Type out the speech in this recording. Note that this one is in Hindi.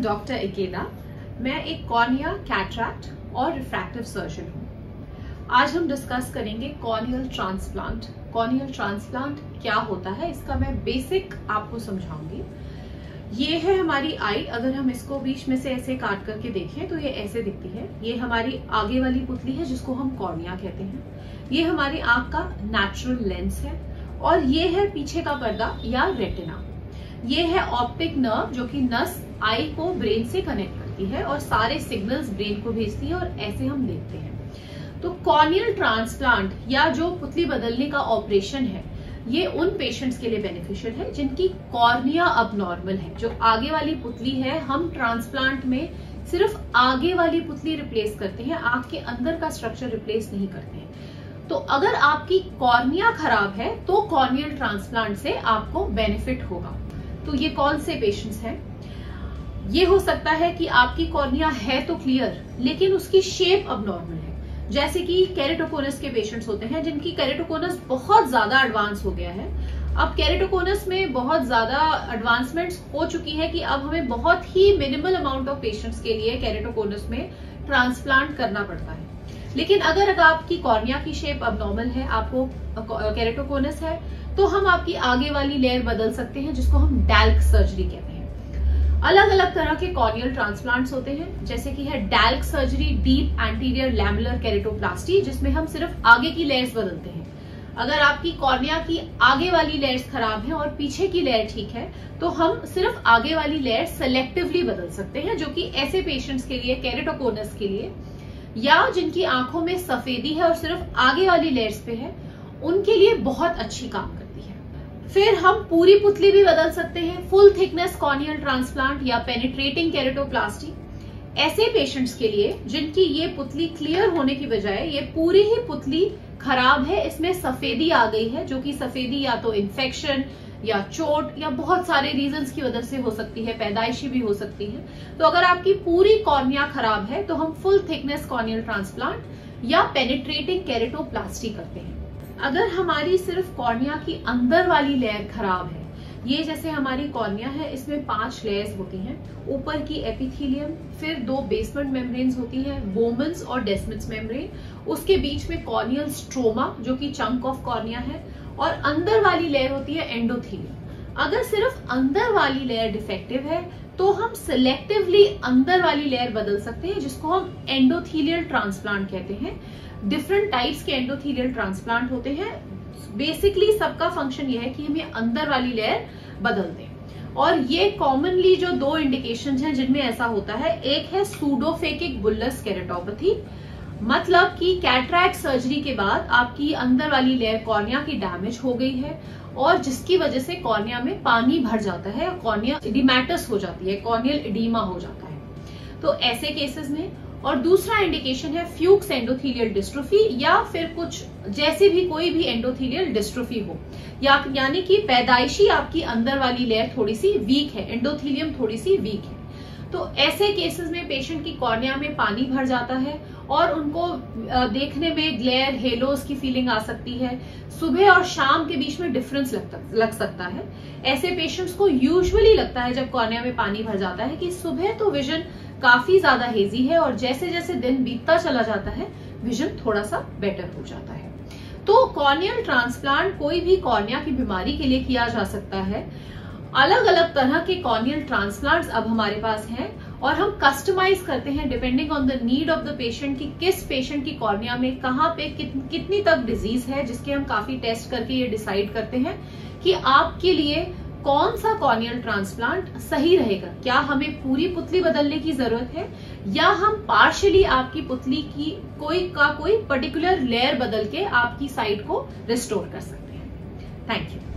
M doctor इकेला। मैं एक कॉर्निया, कैटरैक्ट और रिफ्रैक्टिव सर्जन हूँ। आज हम डिस्कस करेंगे कॉर्नियल ट्रांसप्लांट। कॉर्नियल ट्रांसप्लांट क्या होता है इसका मैं बेसिक आपको समझाऊंगी। ये है हमारी आई। अगर हम इसको बीच में से ऐसे काट करके देखें तो ये ऐसे दिखती है। ये हमारी आगे वाली पुतली है जिसको हम कॉर्निया कहते हैं। ये हमारी आंख का नेचुरल लेंस है और ये है पीछे का पर्दा या रेटिना। ये है ऑप्टिक नर्व जो कि नस आई को ब्रेन से कनेक्ट करती है और सारे सिग्नल्स ब्रेन को भेजती है और ऐसे हम देखते हैं। तो कॉर्नियल ट्रांसप्लांट या जो पुतली बदलने का ऑपरेशन है ये उन पेशेंट्स के लिए बेनिफिशियल है जिनकी कॉर्निया अब नॉर्मल है। जो आगे वाली पुतली है, हम ट्रांसप्लांट में सिर्फ आगे वाली पुतली रिप्लेस करते हैं, आंख के अंदर का स्ट्रक्चर रिप्लेस नहीं करते हैं। तो अगर आपकी कॉर्निया खराब है तो कॉर्नियल ट्रांसप्लांट से आपको बेनिफिट होगा। तो ये कौन से पेशेंट्स हैं? ये हो सकता है कि आपकी कॉर्निया है तो क्लियर लेकिन उसकी शेप अब नॉर्मल है। जैसे कि केरेटोकोनस के पेशेंट्स होते हैं जिनकी केरेटोकोनस बहुत ज्यादा एडवांस हो गया है। अब केरेटोकोनस में बहुत ज्यादा एडवांसमेंट्स हो चुकी है कि अब हमें बहुत ही मिनिमल अमाउंट ऑफ पेशेंट्स के लिए केरेटोकोनस में ट्रांसप्लांट करना पड़ता है। लेकिन अगर आपकी कॉर्निया की शेप अब नॉर्मल है, आपको केरेटोकोनस है, तो हम आपकी आगे वाली लेयर बदल सकते हैं जिसको हम डैल्क सर्जरी कहते हैं। अलग अलग तरह के कॉर्नियल ट्रांसप्लांट्स होते हैं, जैसे कि है डैल्क सर्जरी, डीप एंटीरियर लैमेलर केरेटोप्लास्टी, जिसमें हम सिर्फ आगे की लेयर्स बदलते हैं। अगर आपकी कॉर्निया की आगे वाली लेयर्स खराब है और पीछे की लेयर ठीक है तो हम सिर्फ आगे वाली लेयर सेलेक्टिवली बदल सकते हैं, जो कि ऐसे पेशेंट्स के लिए, केरेटोकोनस के लिए या जिनकी आंखों में सफेदी है और सिर्फ आगे वाली लेयर्स पे है, उनके लिए बहुत अच्छी काम करती है। फिर हम पूरी पुतली भी बदल सकते हैं, फुल थिकनेस कॉर्नियल ट्रांसप्लांट या पेनिट्रेटिंग केरेटोप्लास्टी। ऐसे पेशेंट्स के लिए जिनकी ये पुतली क्लियर होने की बजाय ये पूरी ही पुतली खराब है, इसमें सफेदी आ गई है, जो कि सफेदी या तो इन्फेक्शन या चोट या बहुत सारे रीजंस की वजह से हो सकती है, पैदाइशी भी हो सकती है। तो अगर आपकी पूरी कॉर्निया खराब है तो हम फुल थिकनेस कॉर्नियल ट्रांसप्लांट या पेनिट्रेटिंग केरेटोप्लास्टी करते हैं। अगर हमारी सिर्फ कॉर्निया की अंदर वाली लेयर खराब है, ये जैसे हमारी कॉर्निया है, इसमें 5 लेयर्स होती हैं। ऊपर की एपिथेलियम, फिर 2 बेसमेंट मेम्ब्रेन्स होती हैं, बोमन्स और डेस्मिट्स मेम्ब्रेन, उसके बीच में कॉर्नियल स्ट्रोमा जो कि चंक ऑफ कॉर्निया है, और अंदर वाली लेयर होती है एंडोथेलियम। अगर सिर्फ अंदर वाली लेयर डिफेक्टिव है तो हम सिलेक्टिवली अंदर वाली लेयर बदल सकते हैं, जिसको हम एंडोथेलियल ट्रांसप्लांट कहते हैं। डिफरेंट टाइप्स के एंडोथेलियल ट्रांसप्लांट होते हैं। बेसिकली सबका फंक्शन यह है कि हम ये अंदर वाली लेयर बदल दें। और ये कॉमनली जो 2 इंडिकेशन हैं जिनमें ऐसा होता है, एक है सूडोफेकिक बुल्लस केरेटोपैथी, मतलब कि कैटरैक्ट सर्जरी के बाद आपकी अंदर वाली लेयर कॉर्निया की डैमेज हो गई है और जिसकी वजह से कॉर्निया में पानी भर जाता है, कॉर्निया इडिमेटस हो जाती है, कॉर्नियल इडीमा हो जाता है। तो ऐसे केसेस में। और दूसरा इंडिकेशन है फ्यूक्स एंडोथेलियल डिस्ट्रोफी या फिर कुछ जैसे भी कोई भी एंडोथेलियल डिस्ट्रोफी हो, यानी कि पैदाइशी आपकी अंदर वाली लेयर थोड़ी सी वीक है, एंडोथेलियम थोड़ी सी वीक है। तो ऐसे केसेस में पेशेंट की कॉर्निया में पानी भर जाता है और उनको देखने में ग्लेयर, हेलोस की फीलिंग आ सकती है। सुबह और शाम के बीच में डिफरेंस लग सकता है। ऐसे पेशेंट्स को यूजुअली लगता है जब कॉर्निया में पानी भर जाता है कि सुबह तो विजन काफी ज्यादा हेजी है और जैसे जैसे दिन बीतता चला जाता है विजन थोड़ा सा बेटर हो जाता है। तो कॉर्नियल ट्रांसप्लांट कोई भी कॉर्निया की बीमारी के लिए किया जा सकता है। अलग अलग तरह के कॉर्नियल ट्रांसप्लांट्स अब हमारे पास हैं और हम कस्टमाइज करते हैं depending on the need of the patient कि किस पेशेंट की कॉर्निया में कहाँ पे कितनी तक डिजीज है, जिसके हम काफी टेस्ट करके ये डिसाइड करते हैं कि आपके लिए कौन सा कॉर्नियल ट्रांसप्लांट सही रहेगा। क्या हमें पूरी पुतली बदलने की जरूरत है या हम पार्शियली आपकी पुतली की कोई पर्टिकुलर लेयर बदल के आपकी साइड को रिस्टोर कर सकते हैं। Thank you.